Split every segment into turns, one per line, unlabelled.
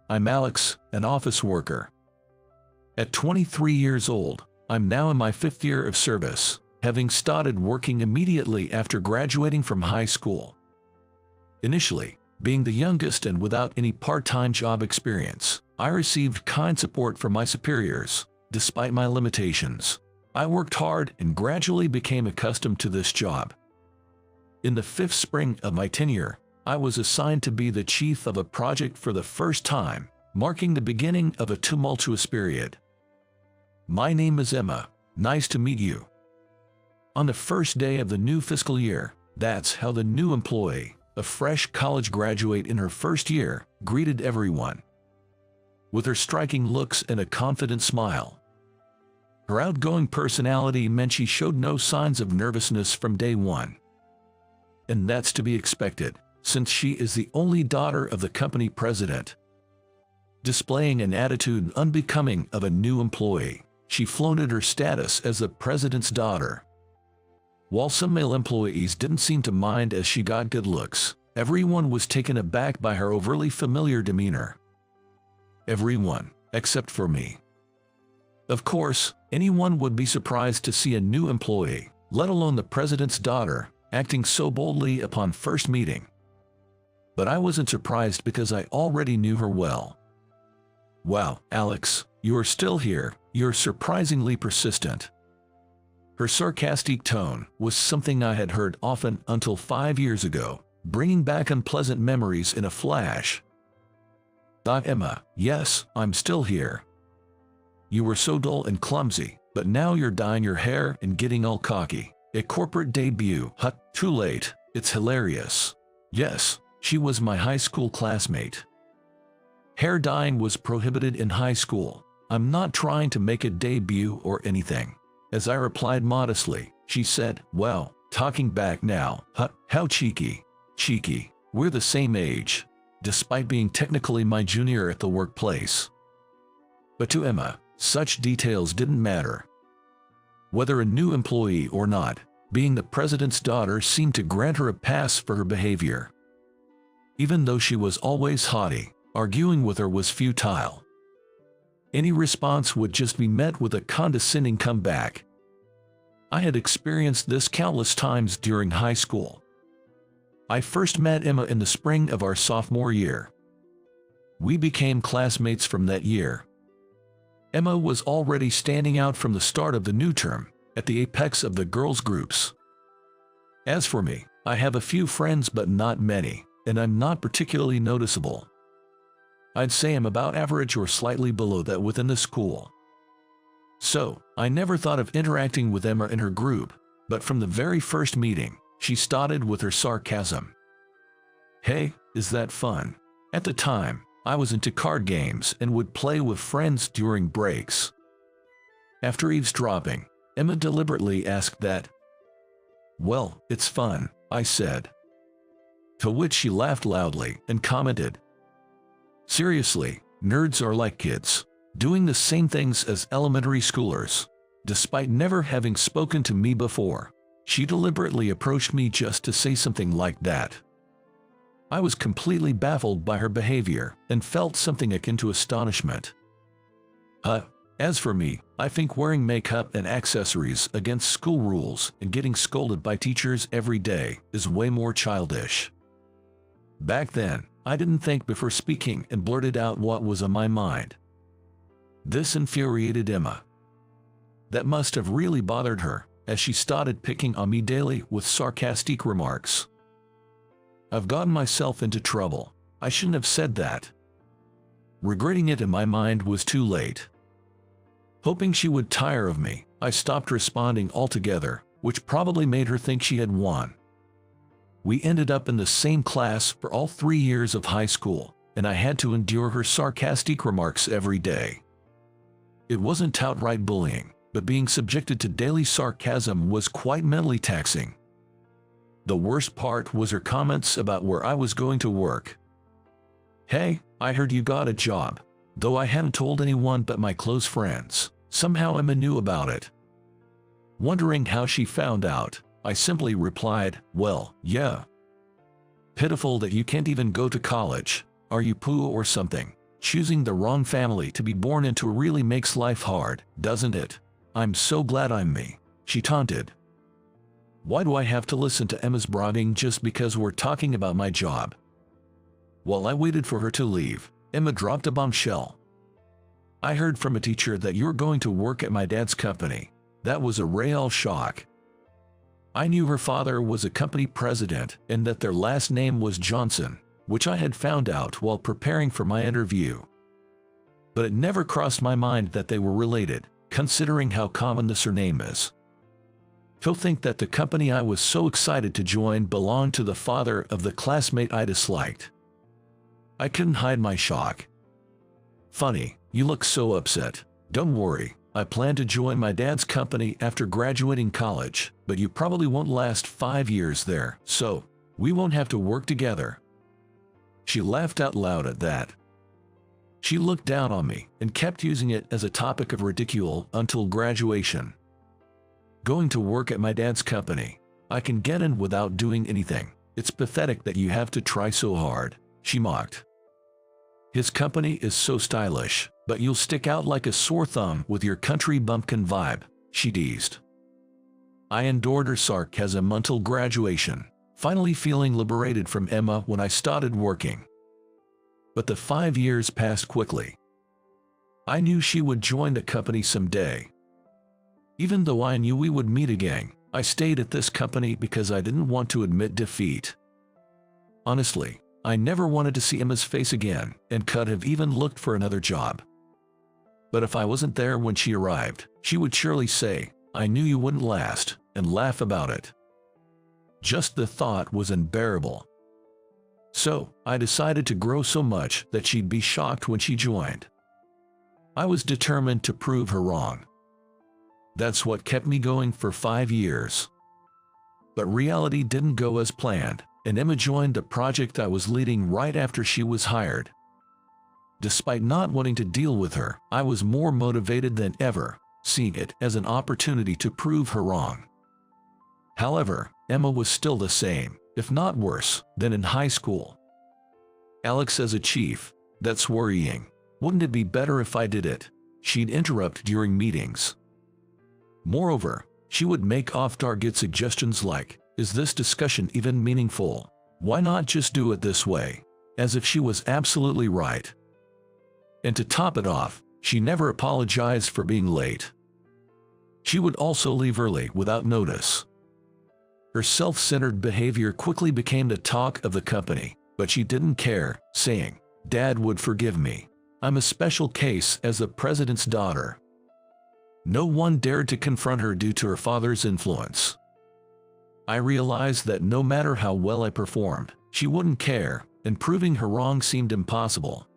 I'm Alex, an office worker. At 23 years old, I'm now in my 5th year of service, having started working immediately after graduating from high school. Initially, being the youngest and without any part-time job experience, I received kind support from my superiors. Despite my limitations, I worked hard and gradually became accustomed to this job. In the 5th spring of my tenure, I was assigned to be the chief of a project for the first time, marking the beginning of a tumultuous period. My name is Emma. Nice to meet you. On the first day of the new fiscal year, that's how the new employee, a fresh college graduate in her first year, greeted everyone. With her striking looks and a confident smile. Her outgoing personality meant she showed no signs of nervousness from day one. And that's to be expected, since she is the only daughter of the company president. Displaying an attitude unbecoming of a new employee, she flaunted her status as the president's daughter. While some male employees didn't seem to mind as she got good looks, everyone was taken aback by her overly familiar demeanor. Everyone, except for me. Of course, anyone would be surprised to see a new employee, let alone the president's daughter, acting so boldly upon first meeting. But I wasn't surprised because I already knew her well. Wow, Alex, you are still here. You're surprisingly persistent. Her sarcastic tone was something I had heard often until 5 years ago, bringing back unpleasant memories in a flash. Emma, yes, I'm still here. You were so dull and clumsy, but now you're dyeing your hair and getting all cocky. A corporate debut, too late, it's hilarious. Yes, she was my high school classmate. Hair dyeing was prohibited in high school. I'm not trying to make a debut or anything. As I replied modestly, she said, well, talking back now, how cheeky. Cheeky, we're the same age, despite being technically my junior at the workplace. But to Emma, such details didn't matter. Whether a new employee or not, being the president's daughter seemed to grant her a pass for her behavior. Even though she was always haughty, arguing with her was futile. Any response would just be met with a condescending comeback. I had experienced this countless times during high school. I first met Emma in the spring of our sophomore year. We became classmates from that year. Emma was already standing out from the start of the new term, at the apex of the girls' groups. As for me, I have a few friends but not many, and I'm not particularly noticeable. I'd say I'm about average or slightly below that within the school. So, I never thought of interacting with Emma in her group, but from the very first meeting, she started with her sarcasm. Hey, is that fun? At the time, I was into card games and would play with friends during breaks. After eavesdropping, Emma deliberately asked that. Well, it's fun, I said. To which she laughed loudly and commented, seriously, nerds are like kids, doing the same things as elementary schoolers. Despite never having spoken to me before, she deliberately approached me just to say something like that. I was completely baffled by her behavior and felt something akin to astonishment. As for me, I think wearing makeup and accessories against school rules and getting scolded by teachers every day is way more childish. Back then, I didn't think before speaking and blurted out what was on my mind. This infuriated Emma. That must have really bothered her, as she started picking on me daily with sarcastic remarks. I've gotten myself into trouble. I shouldn't have said that. Regretting it in my mind was too late. Hoping she would tire of me, I stopped responding altogether, which probably made her think she had won. We ended up in the same class for all 3 years of high school, and I had to endure her sarcastic remarks every day. It wasn't outright bullying, but being subjected to daily sarcasm was quite mentally taxing. The worst part was her comments about where I was going to work. Hey, I heard you got a job. Though I hadn't told anyone but my close friends, somehow Emma knew about it. Wondering how she found out, I simply replied, well, yeah. Pitiful that you can't even go to college. Are you poo or something? choosing the wrong family to be born into really makes life hard, doesn't it? I'm so glad I'm me, she taunted. Why do I have to listen to Emma's bragging just because we're talking about my job? While I waited for her to leave, Emma dropped a bombshell. I heard from a teacher that you're going to work at my dad's company. That was a real shock. I knew her father was a company president and that their last name was Johnson, which I had found out while preparing for my interview. But it never crossed my mind that they were related, considering how common the surname is. To think that the company I was so excited to join belonged to the father of the classmate I disliked. I couldn't hide my shock. Funny, you look so upset. Don't worry, I plan to join my dad's company after graduating college, but you probably won't last 5 years there, so we won't have to work together. She laughed out loud at that. She looked down on me and kept using it as a topic of ridicule until graduation. Going to work at my dad's company. I can get in without doing anything. It's pathetic that you have to try so hard, she mocked. His company is so stylish, but you'll stick out like a sore thumb with your country bumpkin vibe, she teased. I endured her sarcasm until graduation, finally feeling liberated from Emma when I started working. But the 5 years passed quickly. I knew she would join the company someday. Even though I knew we would meet again, I stayed at this company because I didn't want to admit defeat. Honestly, I never wanted to see Emma's face again and could have even looked for another job. But if I wasn't there when she arrived, she would surely say, "I knew you wouldn't last," and laugh about it. Just the thought was unbearable. So, I decided to grow so much that she'd be shocked when she joined. I was determined to prove her wrong. That's what kept me going for 5 years. But reality didn't go as planned, and Emma joined the project I was leading right after she was hired. Despite not wanting to deal with her, I was more motivated than ever, seeing it as an opportunity to prove her wrong. However, Emma was still the same, if not worse, than in high school. Alex as a chief, that's worrying. Wouldn't it be better if I did it? She'd interrupt during meetings. Moreover, she would make off-target suggestions like, "Is this discussion even meaningful? Why not just do it this way?" As if she was absolutely right. And to top it off, she never apologized for being late. She would also leave early without notice. Her self-centered behavior quickly became the talk of the company, but she didn't care, saying, "Dad would forgive me. I'm a special case as the president's daughter." No one dared to confront her due to her father's influence. I realized that no matter how well I performed, she wouldn't care, and proving her wrong seemed impossible.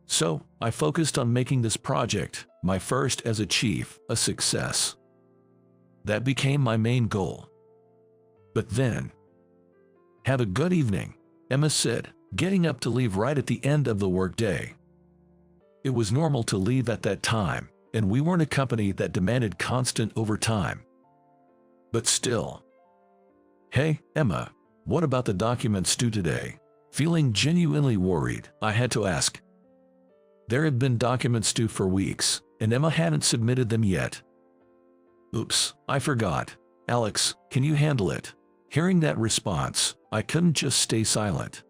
So, I focused on making this project, my first as a chief, a success. That became my main goal. But then, "Have a good evening," Emma said, getting up to leave right at the end of the workday. It was normal to leave at that time, and we weren't a company that demanded constant overtime. But still. "Hey, Emma, what about the documents due today?" Feeling genuinely worried, I had to ask. There had been documents due for weeks, and Emma hadn't submitted them yet. "Oops, I forgot. Alex, can you handle it?" Hearing that response, I couldn't just stay silent.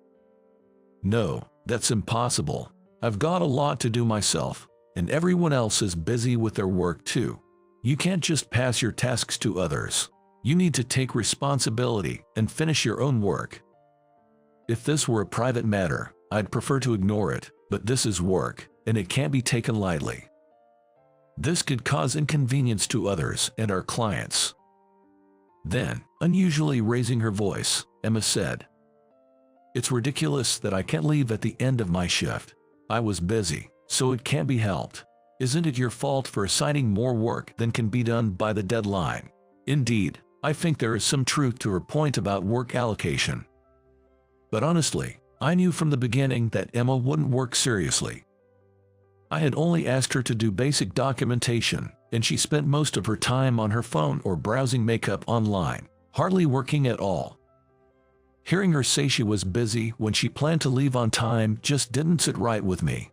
"No, that's impossible. I've got a lot to do myself, and everyone else is busy with their work too. You can't just pass your tasks to others. You need to take responsibility and finish your own work." If this were a private matter, I'd prefer to ignore it, but this is work, and it can't be taken lightly. This could cause inconvenience to others and our clients. Then, unusually raising her voice, Emma said, "It's ridiculous that I can't leave at the end of my shift. I was busy, so it can't be helped. Isn't it your fault for assigning more work than can be done by the deadline?" Indeed, I think there is some truth to her point about work allocation. But honestly, I knew from the beginning that Emma wouldn't work seriously. I had only asked her to do basic documentation, and she spent most of her time on her phone or browsing makeup online, hardly working at all. Hearing her say she was busy when she planned to leave on time just didn't sit right with me.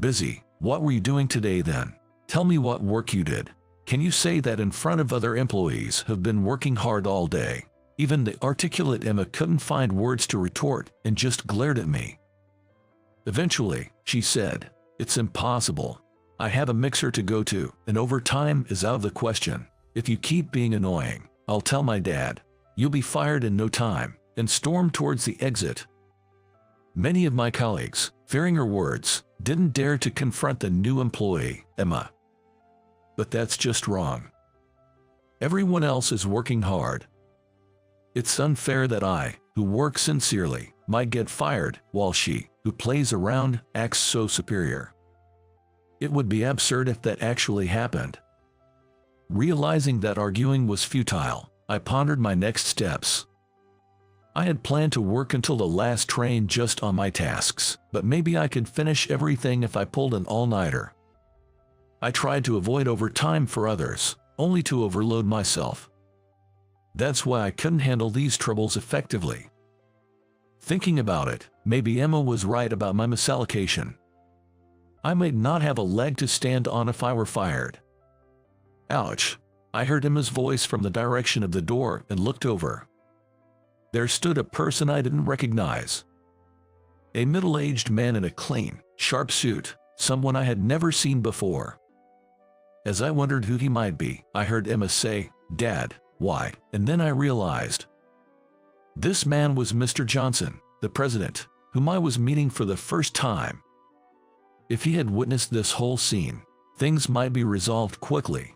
Busy? What were you doing today then? Tell me what work you did. Can you say that in front of other employees who've been working hard all day? Even the articulate Emma couldn't find words to retort and just glared at me. Eventually, she said, "It's impossible. I have a mixer to go to, and overtime is out of the question. If you keep being annoying, I'll tell my dad. You'll be fired in no time," and stormed towards the exit. Many of my colleagues, fearing her words, didn't dare to confront the new employee, Emma. But that's just wrong. Everyone else is working hard. It's unfair that I, who work sincerely, might get fired, while she, who plays around, acts so superior. It would be absurd if that actually happened. Realizing that arguing was futile, I pondered my next steps. I had planned to work until the last train just on my tasks, but maybe I could finish everything if I pulled an all-nighter. I tried to avoid overtime for others, only to overload myself. That's why I couldn't handle these troubles effectively. Thinking about it, maybe Emma was right about my misallocation. I might not have a leg to stand on if I were fired. Ouch! I heard Emma's voice from the direction of the door and looked over. There stood a person I didn't recognize. A middle-aged man in a clean, sharp suit, someone I had never seen before. As I wondered who he might be, I heard Emma say, "Dad, why?" And then I realized. This man was Mr. Johnson, the president, whom I was meeting for the first time. If he had witnessed this whole scene, things might be resolved quickly.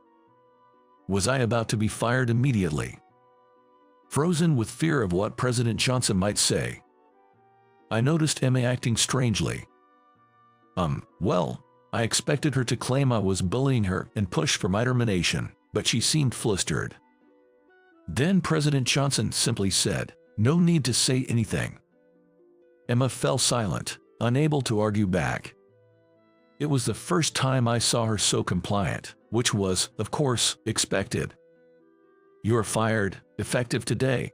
Was I about to be fired immediately? Frozen with fear of what President Johnson might say, I noticed Emma acting strangely. Well, I expected her to claim I was bullying her and push for my termination, but she seemed flustered. Then President Johnson simply said, "No need to say anything." Emma fell silent, unable to argue back. It was the first time I saw her so compliant, which was, of course, expected. "You're fired, effective today."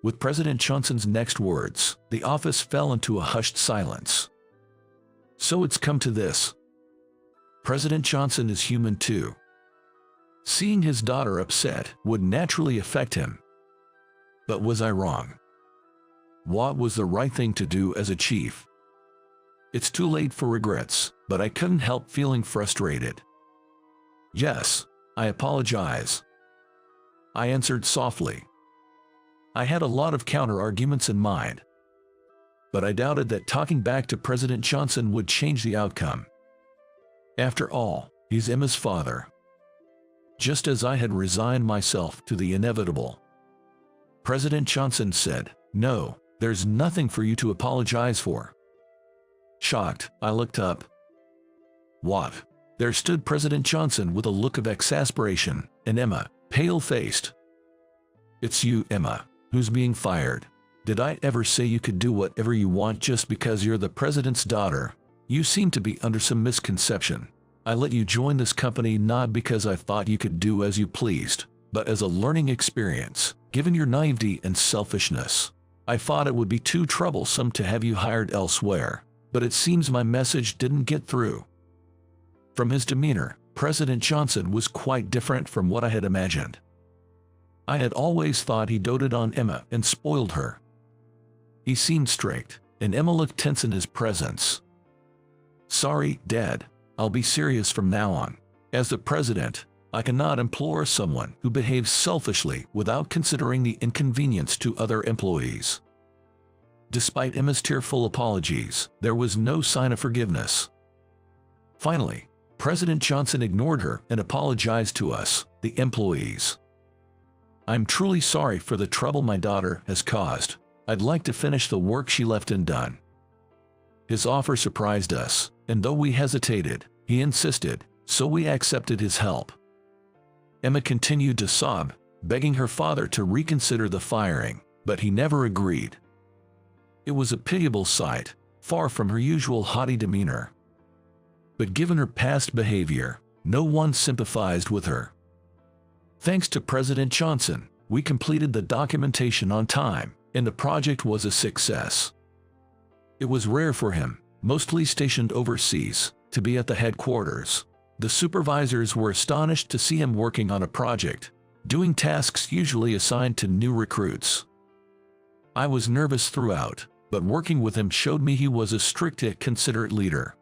With President Johnson's next words, the office fell into a hushed silence. So it's come to this. President Johnson is human too. Seeing his daughter upset would naturally affect him. But was I wrong? What was the right thing to do as a chief? It's too late for regrets, but I couldn't help feeling frustrated. "Yes, I apologize," I answered softly. I had a lot of counter-arguments in mind, but I doubted that talking back to President Johnson would change the outcome. After all, he's Emma's father. Just as I had resigned myself to the inevitable, President Johnson said, "No, there's nothing for you to apologize for." Shocked, I looked up. What? There stood President Johnson with a look of exasperation, and Emma, pale-faced. "It's you, Emma, who's being fired. Did I ever say you could do whatever you want just because you're the president's daughter? You seem to be under some misconception. I let you join this company not because I thought you could do as you pleased, but as a learning experience, given your naivety and selfishness. I thought it would be too troublesome to have you hired elsewhere, but it seems my message didn't get through." From his demeanor, President Johnson was quite different from what I had imagined. I had always thought he doted on Emma and spoiled her. He seemed strict, and Emma looked tense in his presence. "Sorry, Dad. I'll be serious from now on. As the president, I cannot implore someone who behaves selfishly without considering the inconvenience to other employees." Despite Emma's tearful apologies, there was no sign of forgiveness. Finally, President Johnson ignored her and apologized to us, the employees. "I'm truly sorry for the trouble my daughter has caused. I'd like to finish the work she left undone." His offer surprised us, and though we hesitated, he insisted, so we accepted his help. Emma continued to sob, begging her father to reconsider the firing, but he never agreed. It was a pitiable sight, far from her usual haughty demeanor. But given her past behavior, no one sympathized with her. Thanks to President Johnson, we completed the documentation on time, and the project was a success. It was rare for him, mostly stationed overseas, to be at the headquarters. The supervisors were astonished to see him working on a project, doing tasks usually assigned to new recruits. I was nervous throughout, but working with him showed me he was a strict yet considerate leader.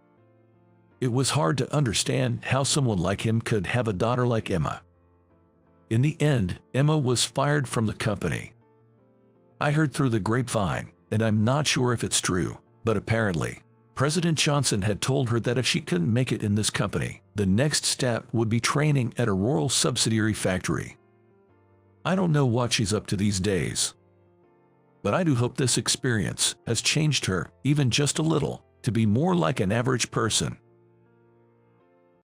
It was hard to understand how someone like him could have a daughter like Emma. In the end, Emma was fired from the company. I heard through the grapevine, and I'm not sure if it's true, but apparently, President Johnson had told her that if she couldn't make it in this company, the next step would be training at a royal subsidiary factory. I don't know what she's up to these days, but I do hope this experience has changed her, even just a little, to be more like an average person.